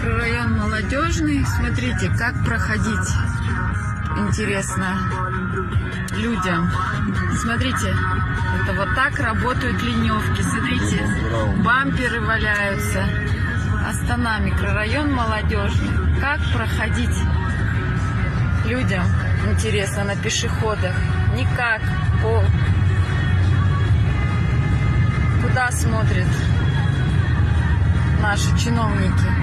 Микрорайон Молодежный. Смотрите, как проходить интересно людям. Смотрите, это вот так работают ливневки. Смотрите, бамперы валяются. Астана, микрорайон Молодежный. Как проходить людям интересно на пешеходах? Никак. Куда смотрят наши чиновники?